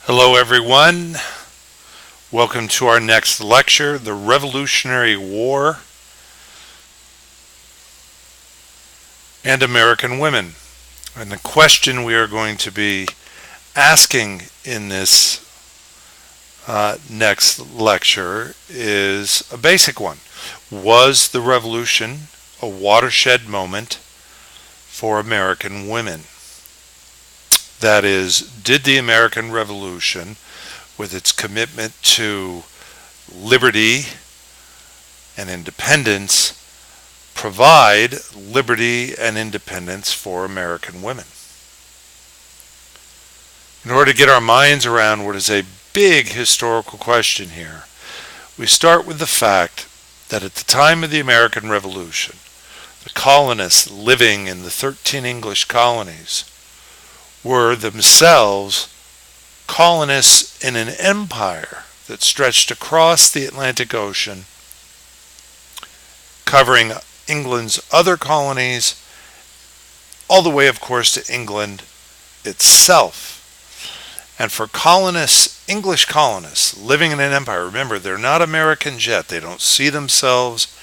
Hello, everyone. Welcome to our next lecture, The Revolutionary War and American Women. And the question we are going to be asking in this next lecture is a basic one. Was the Revolution a watershed moment for American women? That is, did the American Revolution, with its commitment to liberty and independence, provide liberty and independence for American women? In order to get our minds around what is a big historical question here, we start with the fact that at the time of the American Revolution, the colonists living in the 13 English colonies were themselves colonists in an empire that stretched across the Atlantic Ocean, covering England's other colonies, all the way, of course, to England itself. And for colonists, English colonists living in an empire, remember, they're not Americans yet. They don't see themselves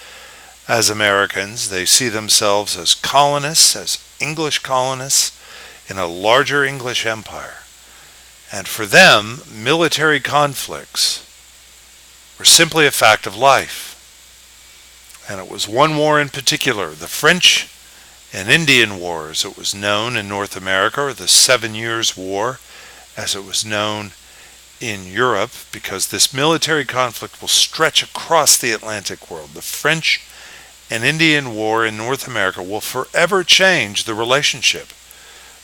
as Americans. They see themselves as colonists, as English colonists in a larger English empire. And for them, military conflicts were simply a fact of life. And it was one war in particular, the French and Indian War, as it was known in North America, or the 7 Years' War, as it was known in Europe, because this military conflict will stretch across the Atlantic world. The French and Indian War in North America will forever change the relationship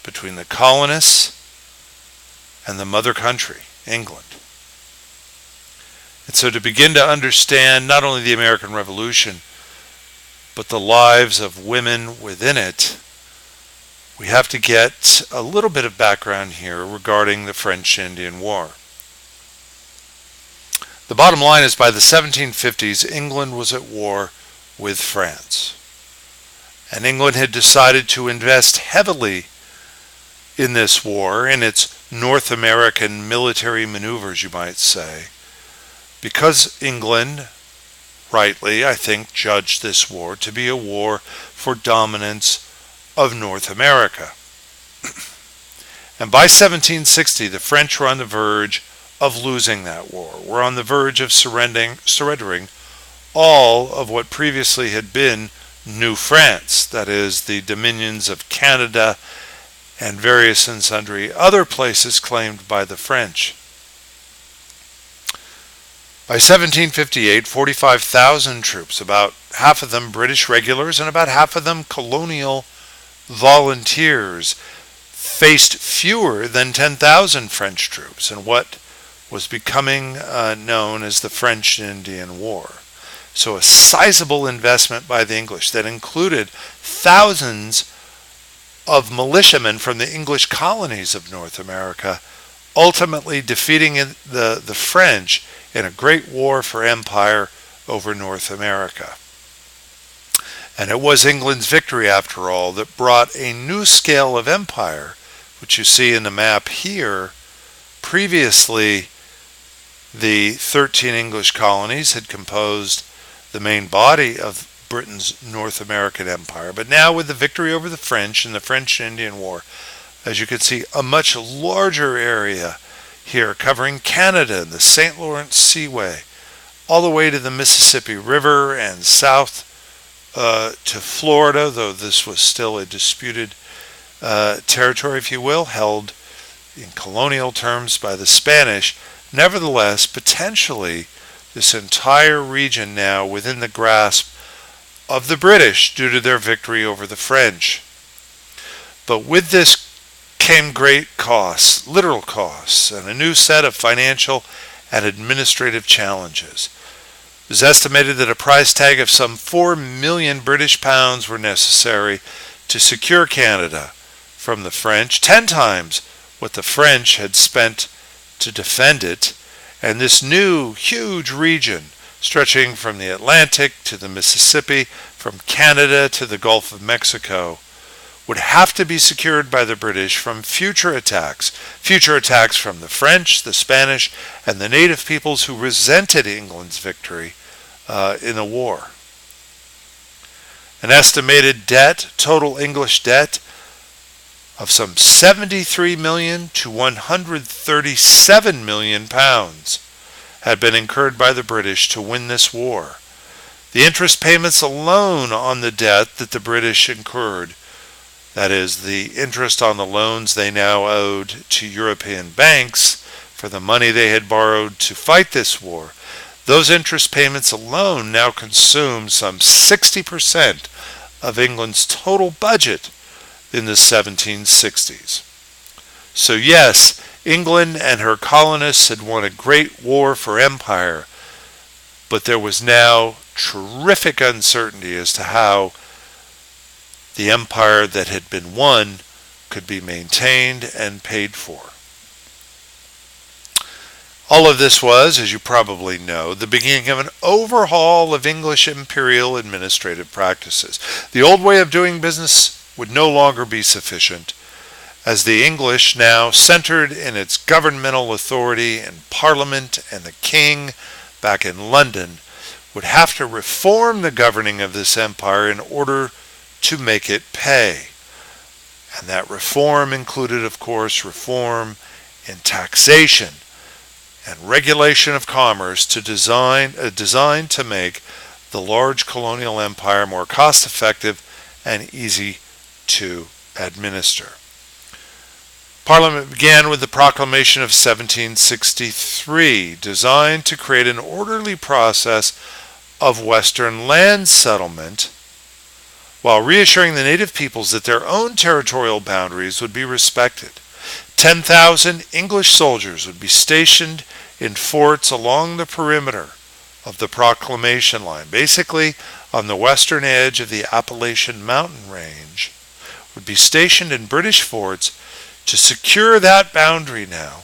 between the colonists and the mother country, England. And so to begin to understand not only the American Revolution, but the lives of women within it, we have to get a little bit of background here regarding the French and Indian War. The bottom line is by the 1750s, England was at war with France. And England had decided to invest heavily in this war, in its North American military maneuvers, you might say, because England, rightly, I think, judged this war to be a war for dominance of North America. And by 1760, the French were on the verge of losing that war. We're on the verge of surrendering all of what previously had been New France, that is, the dominions of Canada and various and sundry other places claimed by the French. By 1758, 45,000 troops, about half of them British regulars and about half of them colonial volunteers, faced fewer than 10,000 French troops in what was becoming known as the French and Indian War. So a sizable investment by the English that included thousands of militiamen from the English colonies of North America, ultimately defeating the French in a great war for empire over North America. And it was England's victory, after all, that brought a new scale of empire, which you see in the map here. Previously, the 13 English colonies had composed the main body of Britain's North American empire. But now with the victory over the French in the French and Indian War, as you can see, a much larger area here covering Canada and the St. Lawrence Seaway, all the way to the Mississippi River and south to Florida, though this was still a disputed territory, if you will, held in colonial terms by the Spanish. Nevertheless, potentially, this entire region now within the grasp of the British due to their victory over the French. But with this came great costs, literal costs, and a new set of financial and administrative challenges. It was estimated that a price tag of some 4 million British pounds were necessary to secure Canada from the French, 10 times what the French had spent to defend it, and this new huge region stretching from the Atlantic to the Mississippi, from Canada to the Gulf of Mexico, would have to be secured by the British from future attacks from the French, the Spanish, and the native peoples who resented England's victory in the war. An estimated debt, total English debt, of some 73 million to 137 million pounds had been incurred by the British to win this war. The interest payments alone on the debt that the British incurred, that is, the interest on the loans they now owed to European banks for the money they had borrowed to fight this war, those interest payments alone now consume some 60% of England's total budget in the 1760s. So yes, England and her colonists had won a great war for empire, but there was now terrific uncertainty as to how the empire that had been won could be maintained and paid for. All of this was, as you probably know, the beginning of an overhaul of English imperial administrative practices. The old way of doing business would no longer be sufficient, as the English, now centered in its governmental authority in Parliament and the King back in London, would have to reform the governing of this empire in order to make it pay. And that reform included, of course, reform in taxation and regulation of commerce designed to make the large colonial empire more cost-effective and easy to administer. Parliament began with the Proclamation of 1763, designed to create an orderly process of Western land settlement, while reassuring the native peoples that their own territorial boundaries would be respected. 10,000 English soldiers would be stationed in forts along the perimeter of the Proclamation line, basically on the western edge of the Appalachian mountain range, would be stationed in British forts to secure that boundary now,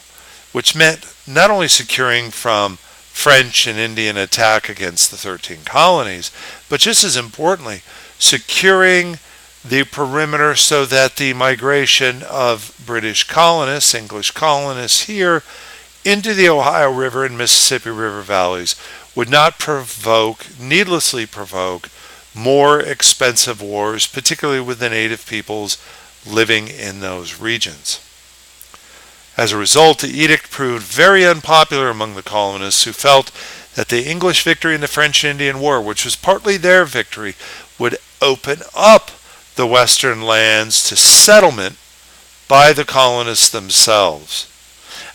which meant not only securing from French and Indian attack against the 13 colonies, but just as importantly, securing the perimeter so that the migration of British colonists, English colonists here, into the Ohio River and Mississippi River valleys would not needlessly provoke more expensive wars, particularly with the native peoples living in those regions. As a result, the edict proved very unpopular among the colonists, who felt that the English victory in the French and Indian War, which was partly their victory, would open up the western lands to settlement by the colonists themselves.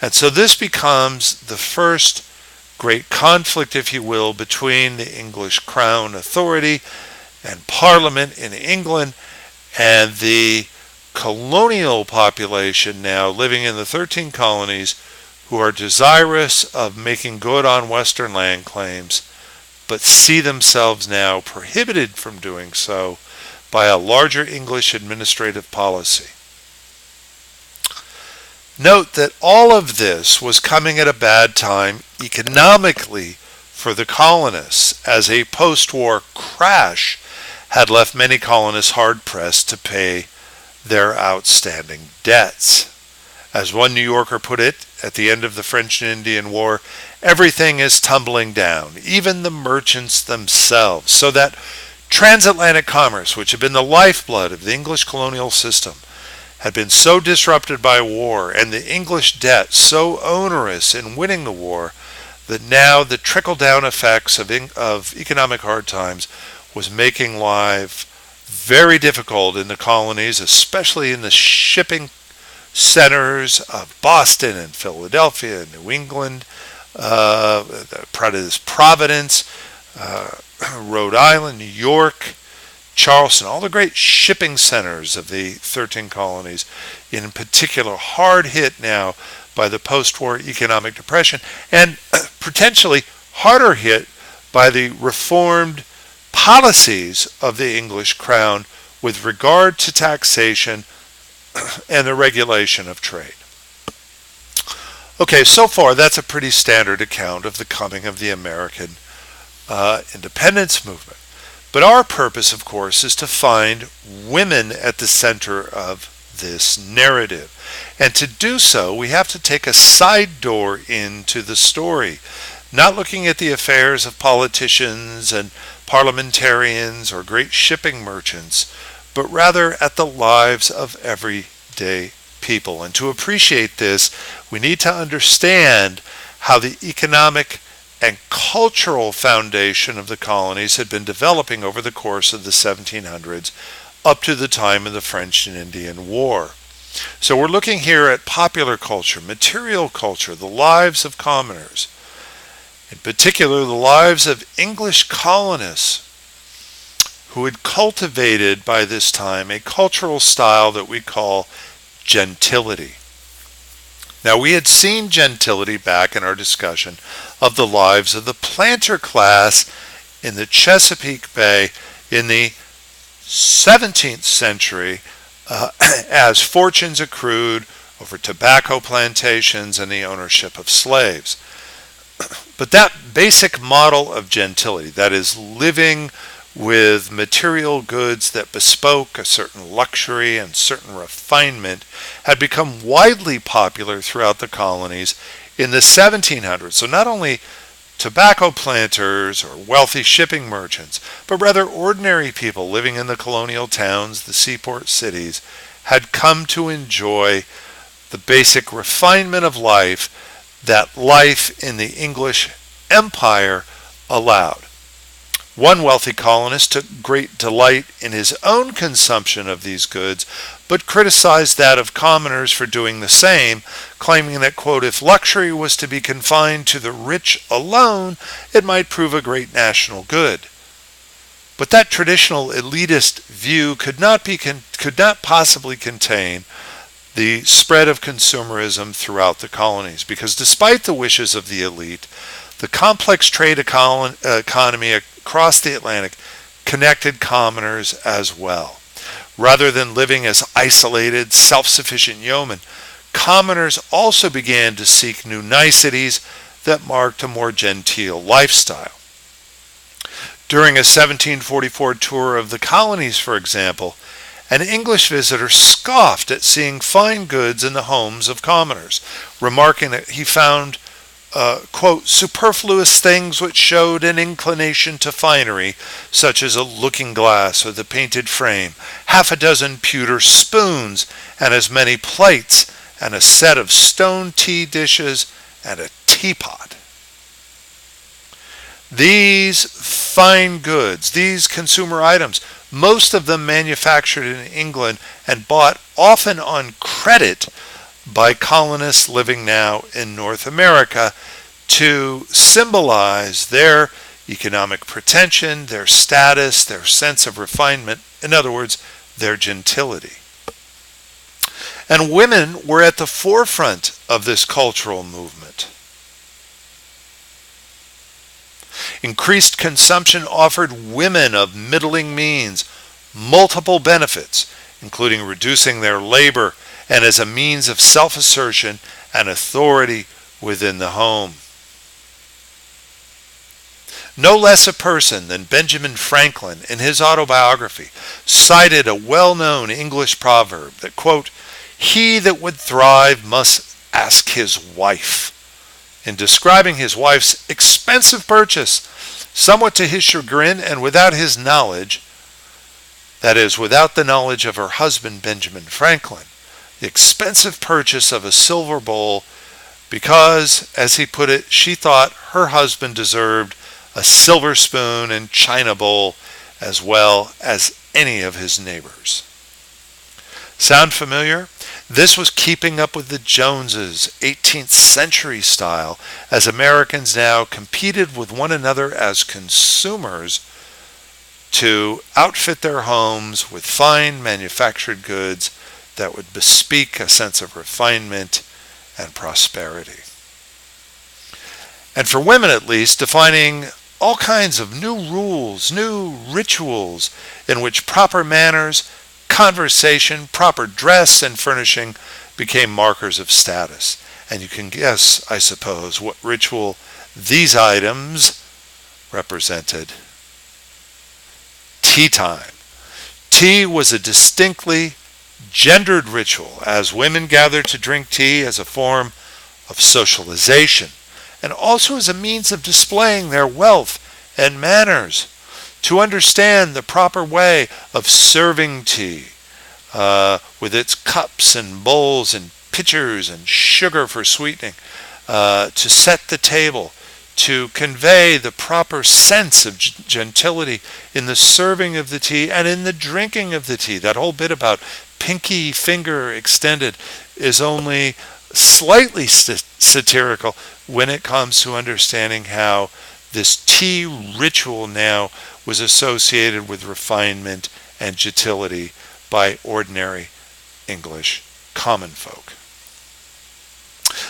And so this becomes the first great conflict, if you will, between the English Crown authority and Parliament in England and the colonial population now living in the 13 colonies, who are desirous of making good on Western land claims, but see themselves now prohibited from doing so by a larger English administrative policy. Note that all of this was coming at a bad time economically for the colonists, as a post-war crash had left many colonists hard-pressed to pay their outstanding debts. As one New Yorker put it at the end of the French and Indian War, everything is tumbling down, even the merchants themselves, so that transatlantic commerce, which had been the lifeblood of the English colonial system, had been so disrupted by war, and the English debt so onerous in winning the war, that now the trickle-down effects of economic hard times was making life very difficult in the colonies, especially in the shipping centers of Boston and Philadelphia and New England, Providence, Rhode Island, New York, Charleston, all the great shipping centers of the 13 colonies, in particular, hard hit now by the post-war economic depression, and potentially harder hit by the reformed policies of the English Crown with regard to taxation and the regulation of trade. Okay, so far that's a pretty standard account of the coming of the American independence movement. But our purpose, of course, is to find women at the center of this narrative. And to do so, we have to take a side door into the story, not looking at the affairs of politicians and parliamentarians or great shipping merchants, but rather at the lives of everyday people. And to appreciate this, we need to understand how the economic and cultural foundation of the colonies had been developing over the course of the 1700s up to the time of the French and Indian War. So we're looking here at popular culture, material culture, the lives of commoners, in particular the lives of English colonists who had cultivated by this time a cultural style that we call gentility. Now, we had seen gentility back in our discussion of the lives of the planter class in the Chesapeake Bay in the 17th century as fortunes accrued over tobacco plantations and the ownership of slaves. But that basic model of gentility, that is living with material goods that bespoke a certain luxury and certain refinement, had become widely popular throughout the colonies in the 1700s. So not only tobacco planters or wealthy shipping merchants, but rather ordinary people living in the colonial towns, the seaport cities, had come to enjoy the basic refinement of life that life in the English Empire allowed. One wealthy colonist took great delight in his own consumption of these goods, but criticized that of commoners for doing the same, claiming that, quote, if luxury was to be confined to the rich alone, it might prove a great national good. But that traditional elitist view could not possibly contain the spread of consumerism throughout the colonies, because despite the wishes of the elite, the complex trade economy across the Atlantic connected commoners as well. Rather than living as isolated, self-sufficient yeomen, commoners also began to seek new niceties that marked a more genteel lifestyle. During a 1744 tour of the colonies, for example, an English visitor scoffed at seeing fine goods in the homes of commoners, remarking that he found quote, superfluous things which showed an inclination to finery, such as a looking glass or the painted frame, half a dozen pewter spoons, and as many plates, and a set of stone tea dishes, and a teapot. These fine goods, these consumer items, most of them manufactured in England and bought often on credit by colonists living now in North America to symbolize their economic pretension, their status, their sense of refinement, in other words, their gentility. And women were at the forefront of this cultural movement. Increased consumption offered women of middling means multiple benefits, including reducing their labor and as a means of self-assertion and authority within the home. No less a person than Benjamin Franklin, in his autobiography, cited a well-known English proverb that, quote, he that would thrive must ask his wife, in describing his wife's expensive purchase, somewhat to his chagrin and without his knowledge, that is, without the knowledge of her husband, Benjamin Franklin, the expensive purchase of a silver bowl because, as he put it, she thought her husband deserved a silver spoon and china bowl as well as any of his neighbors. Sound familiar? This was keeping up with the Joneses, 18th century style, as Americans now competed with one another as consumers to outfit their homes with fine manufactured goods that would bespeak a sense of refinement and prosperity. And for women at least, defining all kinds of new rules, new rituals in which proper manners, conversation, proper dress, and furnishing became markers of status. And you can guess, I suppose, what ritual these items represented tea time. Tea was a distinctly gendered ritual as women gathered to drink tea as a form of socialization and also as a means of displaying their wealth and manners. To understand the proper way of serving tea with its cups and bowls and pitchers and sugar for sweetening, to set the table, to convey the proper sense of gentility in the serving of the tea and in the drinking of the tea. That whole bit about pinky finger extended is only slightly satirical when it comes to understanding how this tea ritual now was associated with refinement and gentility by ordinary English common folk.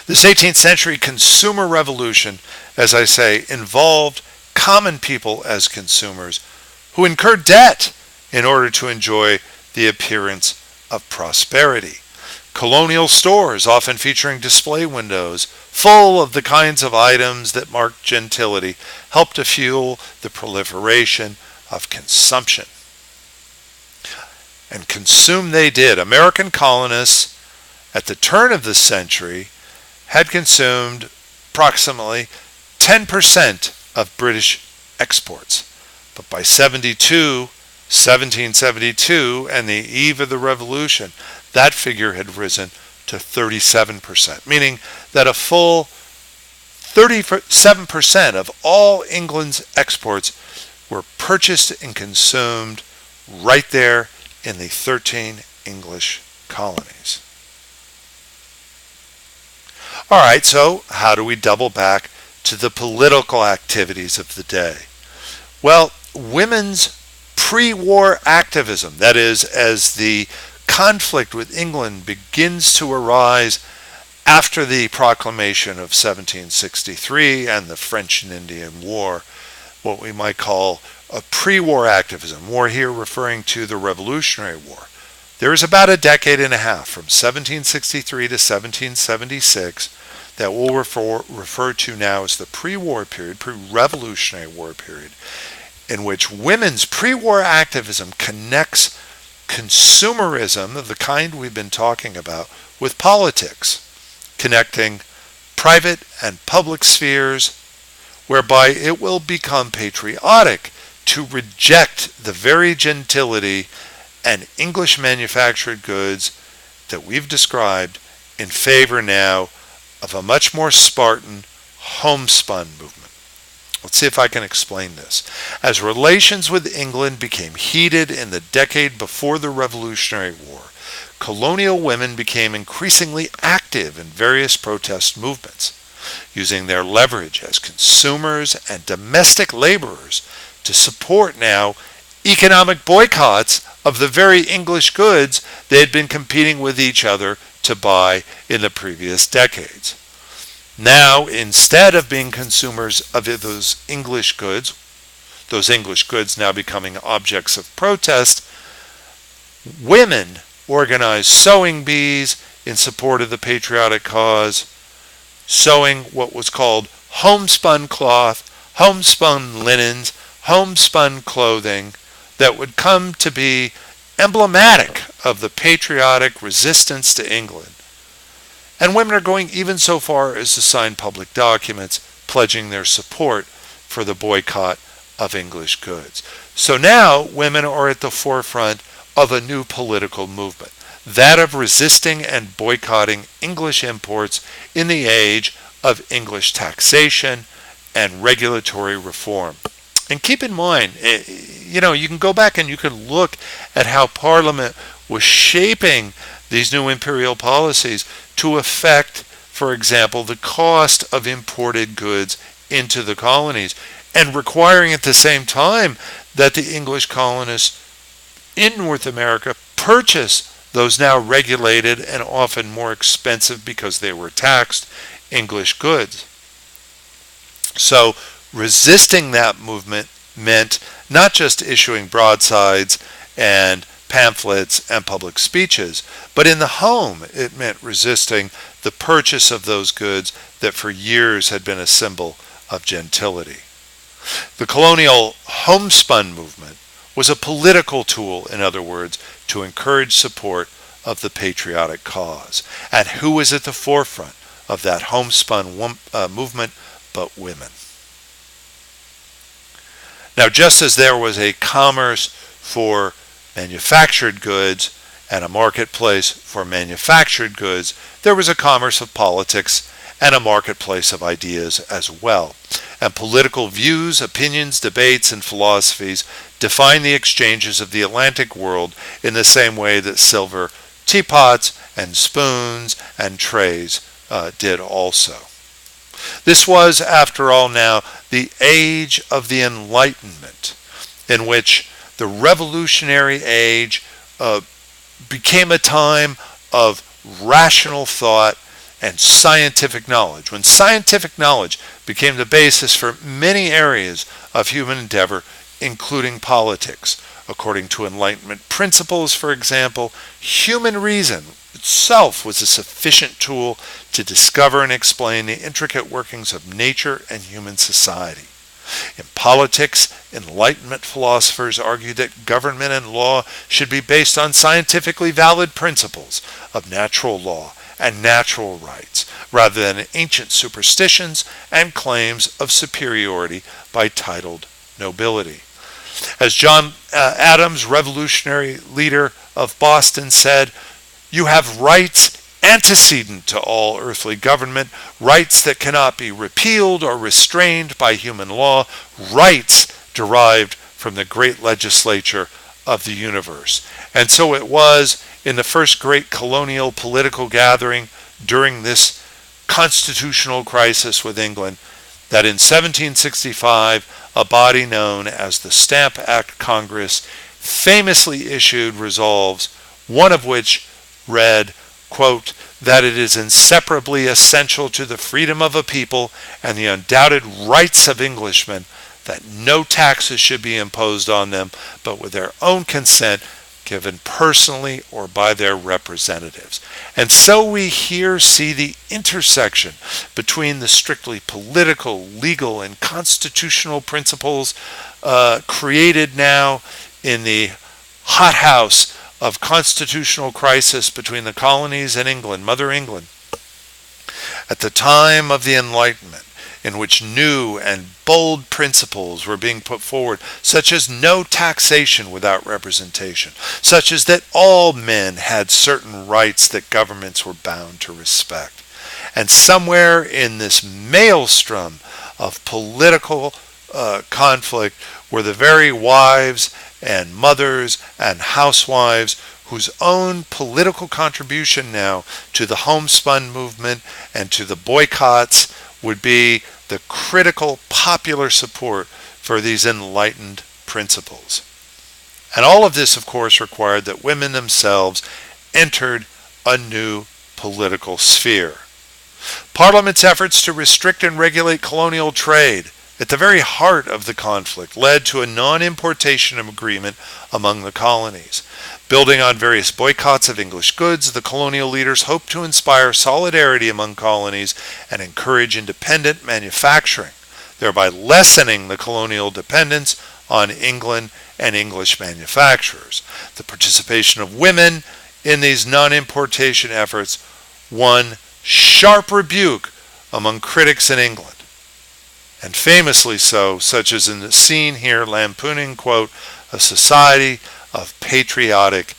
This 18th century consumer revolution, as I say, involved common people as consumers who incurred debt in order to enjoy the appearance of prosperity. Colonial stores, often featuring display windows full of the kinds of items that marked gentility, helped to fuel the proliferation of consumption. And consume they did. American colonists at the turn of the century had consumed approximately 10% of British exports. But by 1772, and the eve of the Revolution, that figure had risen to 37%, meaning that a full 37% of all England's exports were purchased and consumed right there in the 13 English colonies. All right, so how do we double back to the political activities of the day? Well, women's pre-war activism, that is, as the conflict with England begins to arise after the proclamation of 1763 and the French and Indian War, what we might call a pre-war activism, war here referring to the Revolutionary War. There is about a decade and a half, from 1763 to 1776, that we'll refer to now as the pre-war period, pre-Revolutionary War period, in which women's pre-war activism connects consumerism of the kind we've been talking about with politics, connecting private and public spheres, whereby it will become patriotic to reject the very gentility and English manufactured goods that we've described in favor now of a much more Spartan homespun movement. Let's see if I can explain this. As relations with England became heated in the decade before the Revolutionary War, colonial women became increasingly active in various protest movements, using their leverage as consumers and domestic laborers to support now economic boycotts of the very English goods they had been competing with each other to buy in the previous decades. Now, instead of being consumers of those English goods now becoming objects of protest, women organized sewing bees in support of the patriotic cause, sewing what was called homespun cloth, homespun linens, homespun clothing that would come to be emblematic of the patriotic resistance to England. And women are going even so far as to sign public documents pledging their support for the boycott of English goods. So now women are at the forefront of a new political movement, that of resisting and boycotting English imports in the age of English taxation and regulatory reform. And keep in mind, you can go back and you can look at how Parliament was shaping these new imperial policies to affect, for example, the cost of imported goods into the colonies, and requiring at the same time that the English colonists in North America purchase those now regulated and often more expensive because they were taxed English goods. So resisting that movement meant not just issuing broadsides and pamphlets and public speeches, but in the home it meant resisting the purchase of those goods that for years had been a symbol of gentility. The colonial homespun movement was a political tool, in other words, to encourage support of the patriotic cause. And who was at the forefront of that homespun movement but women? Now, just as there was a commerce for manufactured goods and a marketplace for manufactured goods, there was a commerce of politics and a marketplace of ideas as well. And political views, opinions, debates, and philosophies define the exchanges of the Atlantic world in the same way that silver teapots and spoons and trays did also. This was, after all now, the age of the Enlightenment, in which the revolutionary age became a time of rational thought and scientific knowledge, when scientific knowledge became the basis for many areas of human endeavor, including politics. According to Enlightenment principles, for example, human reason itself was a sufficient tool to discover and explain the intricate workings of nature and human society. In politics, Enlightenment philosophers argued that government and law should be based on scientifically valid principles of natural law and natural rights, rather than ancient superstitions and claims of superiority by titled nobility. As John Adams, revolutionary leader of Boston, said, "You have rights antecedent to all earthly government, rights that cannot be repealed or restrained by human law, rights derived from the great legislature of the universe." And so it was in the first great colonial political gathering during this constitutional crisis with England that in 1765 a body known as the Stamp Act Congress famously issued resolves, one of which read, quote, "that it is inseparably essential to the freedom of a people and the undoubted rights of Englishmen that no taxes should be imposed on them but with their own consent, given personally or by their representatives." And so we here see the intersection between the strictly political, legal, and constitutional principles created now in the hothouse of constitutional crisis between the colonies and England, Mother England, at the time of the Enlightenment, in which new and bold principles were being put forward, such as no taxation without representation, such as that all men had certain rights that governments were bound to respect. And somewhere in this maelstrom of political conflict were the very wives and mothers and housewives whose own political contribution now to the homespun movement and to the boycotts would be the critical popular support for these enlightened principles. And all of this, of course, required that women themselves entered a new political sphere. Parliament's efforts to restrict and regulate colonial trade at the very heart of the conflict led to a non-importation agreement among the colonies. Building on various boycotts of English goods, the colonial leaders hoped to inspire solidarity among colonies and encourage independent manufacturing, thereby lessening the colonial dependence on England and English manufacturers. The participation of women in these non-importation efforts won sharp rebuke among critics in England, and famously so, such as in the scene here lampooning, quote, "a society of patriotic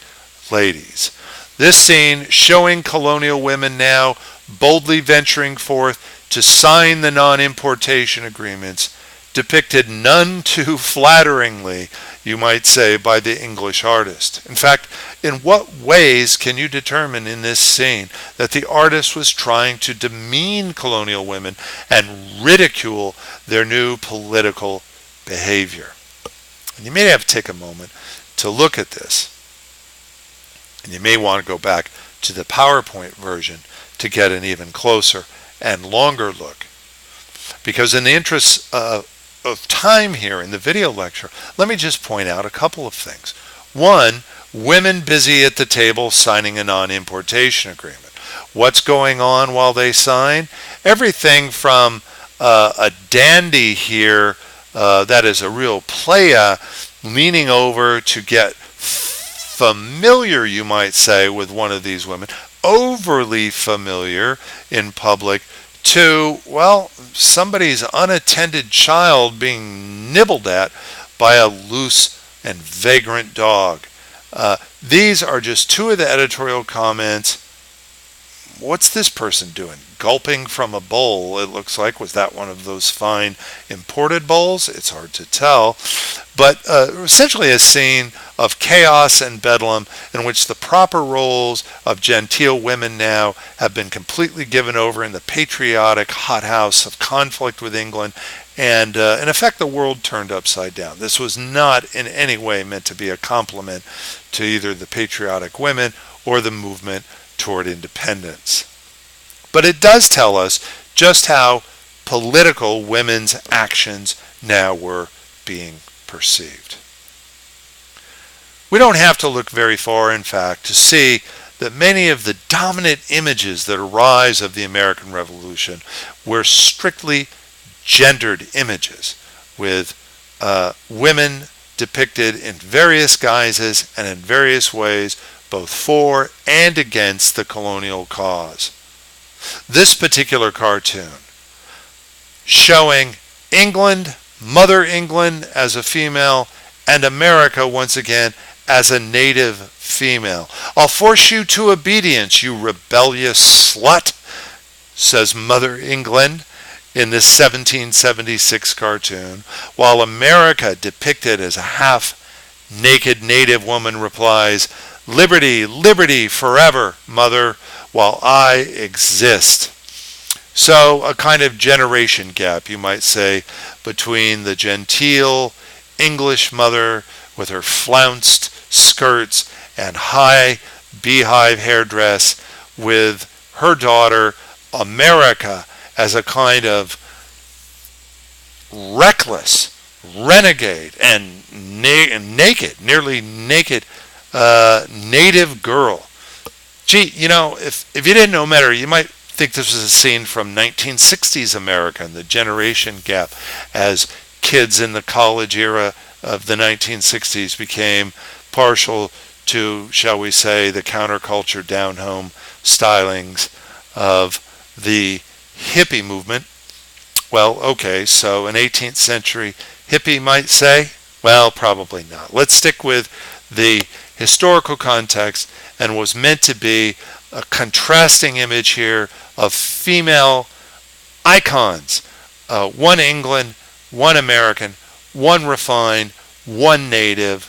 ladies." This scene showing colonial women now boldly venturing forth to sign the non-importation agreements, depicted none too flatteringly, you might say, by the English artist. In fact, in what ways can you determine in this scene that the artist was trying to demean colonial women and ridicule their new political behavior? And you may have to take a moment to look at this. And you may want to go back to the PowerPoint version to get an even closer and longer look. Because in the interest of time here in the video lecture, let me just point out a couple of things. One, women busy at the table signing a non-importation agreement. What's going on while they sign? Everything from a dandy here, that is a real playa, leaning over to get familiar, you might say, with one of these women, overly familiar in public, to, well, somebody's unattended child being nibbled at by a loose and vagrant dog. These are just two of the editorial comments. What's this person doing? Gulping from a bowl, it looks like. Was that one of those fine imported bowls? It's hard to tell. But essentially a scene of chaos and bedlam in which the proper roles of genteel women now have been completely given over in the patriotic hothouse of conflict with England, and in effect the world turned upside down. This was not in any way meant to be a compliment to either the patriotic women or the movement toward independence. But it does tell us just how political women's actions now were being perceived. We don't have to look very far, in fact, to see that many of the dominant images that arise of the American Revolution were strictly gendered images, with women depicted in various guises and in various ways, both for and against the colonial cause. This particular cartoon, showing England, Mother England as a female, and America once again as a native female. "I'll force you to obedience, you rebellious slut," says Mother England in this 1776 cartoon, while America, depicted as a half-naked native woman, replies, "Liberty, liberty forever, mother, while I exist." So a kind of generation gap, you might say, between the genteel English mother with her flounced skirts and high beehive hairdress with her daughter, America, as a kind of reckless, renegade, and naked, nearly naked native girl. Gee, if you didn't know better, you might think this was a scene from 1960s America and the generation gap, as kids in the college era of the 1960s became partial to, shall we say, the counterculture down-home stylings of the hippie movement. Well, okay, so an 18th century hippie might say? Well, probably not. Let's stick with the historical context and was meant to be a contrasting image here of female icons. One England, one American, one refined, one native,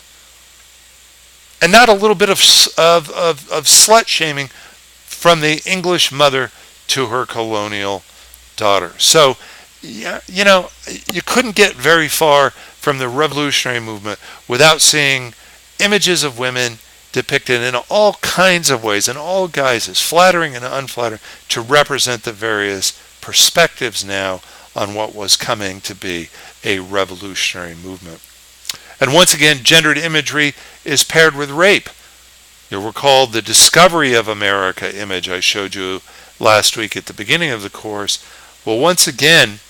and not a little bit of slut shaming from the English mother to her colonial daughter. So, you couldn't get very far from the revolutionary movement without seeing images of women depicted in all kinds of ways, in all guises, flattering and unflattering, to represent the various perspectives now on what was coming to be a revolutionary movement. And once again, gendered imagery is paired with rape. You'll recall the Discovery of America image I showed you last week at the beginning of the course. Well, once again,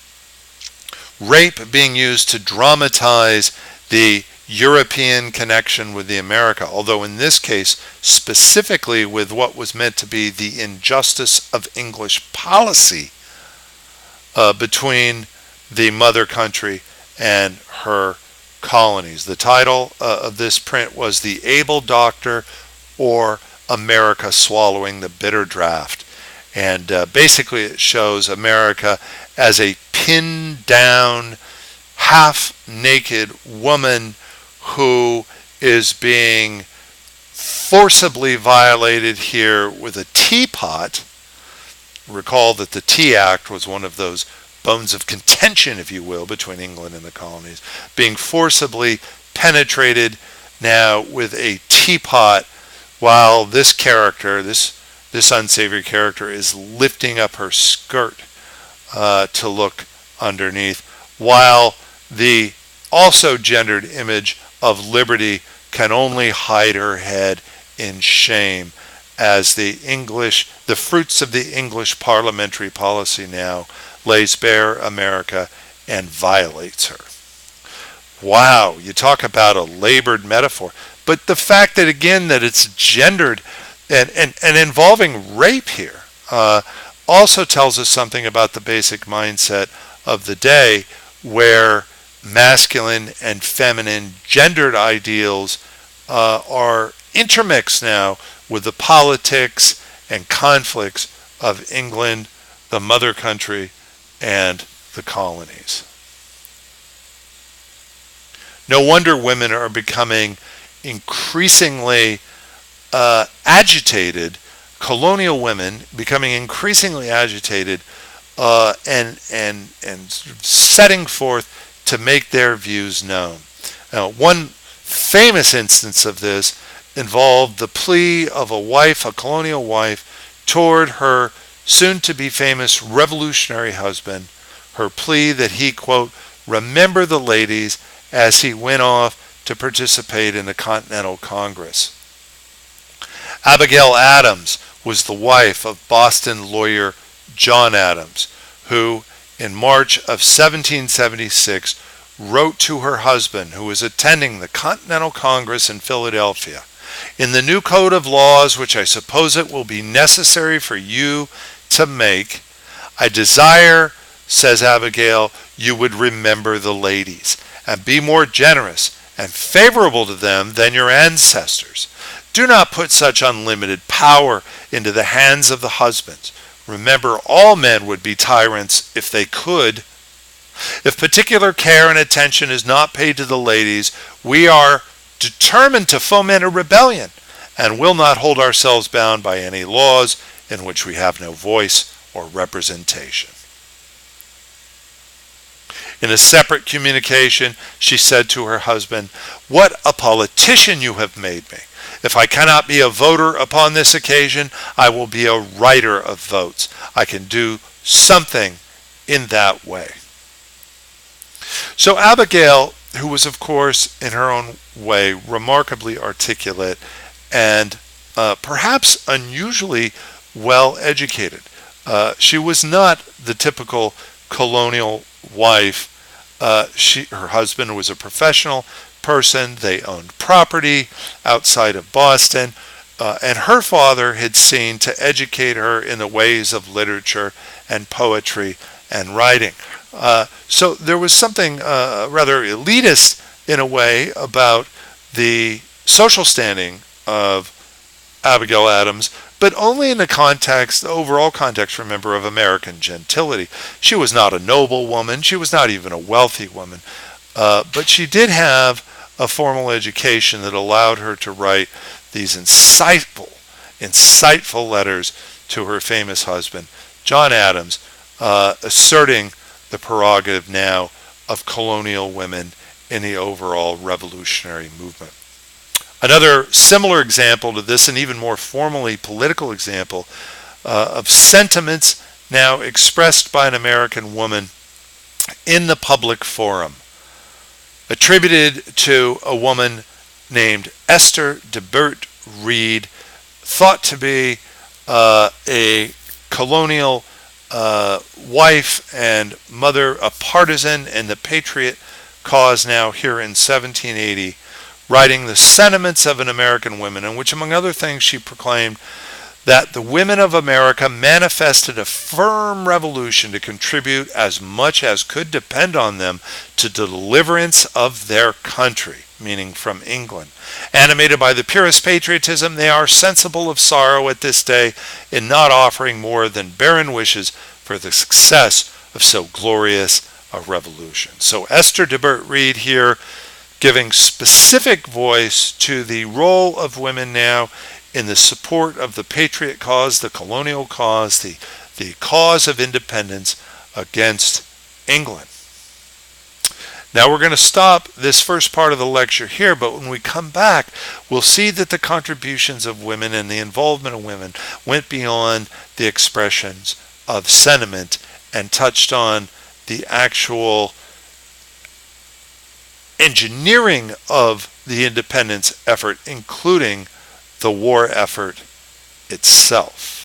rape being used to dramatize the European connection with the America, although in this case specifically with what was meant to be the injustice of English policy between the mother country and her colonies. The title of this print was "The Able Doctor, or America Swallowing the Bitter Draft." And basically it shows America as a pinned down, half-naked woman who is being forcibly violated here with a teapot. Recall that the Tea Act was one of those bones of contention, if you will, between England and the colonies, being forcibly penetrated now with a teapot, while this character, this unsavory character, is lifting up her skirt to look underneath, while the also gendered image of liberty can only hide her head in shame, as the fruits of the English parliamentary policy now lays bare America and violates her. Wow, you talk about a labored metaphor. But the fact that, again, that it's gendered and involving rape here also tells us something about the basic mindset of the day, where masculine and feminine gendered ideals are intermixed now with the politics and conflicts of England, the mother country, and the colonies. No wonder women are becoming increasingly agitated, colonial women becoming increasingly agitated and setting forth to make their views known. Now, one famous instance of this involved the plea of a wife, a colonial wife, toward her soon-to-be famous revolutionary husband, her plea that he, quote, remember the ladies as he went off to participate in the Continental Congress. Abigail Adams was the wife of Boston lawyer John Adams, who in March of 1776 wrote to her husband, who was attending the Continental Congress in Philadelphia, in the new code of laws which I suppose it will be necessary for you to make, I desire, says Abigail, you would remember the ladies and be more generous and favorable to them than your ancestors. Do not put such unlimited power into the hands of the husbands. Remember, all men would be tyrants if they could. If particular care and attention is not paid to the ladies, we are determined to foment a rebellion and will not hold ourselves bound by any laws in which we have no voice or representation. In a separate communication, she said to her husband, what a politician you have made me. If I cannot be a voter upon this occasion, I will be a writer of votes. I can do something in that way. So Abigail, who was, of course, in her own way, remarkably articulate and perhaps unusually well educated. She was not the typical colonial wife. Her husband was a professional person. They owned property outside of Boston, and her father had seen to educate her in the ways of literature and poetry and writing. So there was something rather elitist in a way about the social standing of Abigail Adams, but only in the context, the overall context, remember, of American gentility. She was not a noble woman. She was not even a wealthy woman. But she did have a formal education that allowed her to write these insightful letters to her famous husband, John Adams, asserting the prerogative now of colonial women in the overall revolutionary movement. Another similar example to this, and even more formally political example, of sentiments now expressed by an American woman in the public forum, attributed to a woman named Esther de Burt Reed, thought to be a colonial wife and mother, a partisan in the patriot cause now here in 1780, writing the sentiments of an American woman, in which, among other things, she proclaimed that the women of America manifested a firm revolution to contribute as much as could depend on them to the deliverance of their country, meaning from England. Animated by the purest patriotism, they are sensible of sorrow at this day in not offering more than barren wishes for the success of so glorious a revolution. So Esther de Burt Reed here giving specific voice to the role of women now in the support of the patriot cause, the colonial cause, the cause of independence against England. Now we're going to stop this first part of the lecture here, but when we come back, we'll see that the contributions of women and the involvement of women went beyond the expressions of sentiment and touched on the actual engineering of the independence effort, including the war effort itself.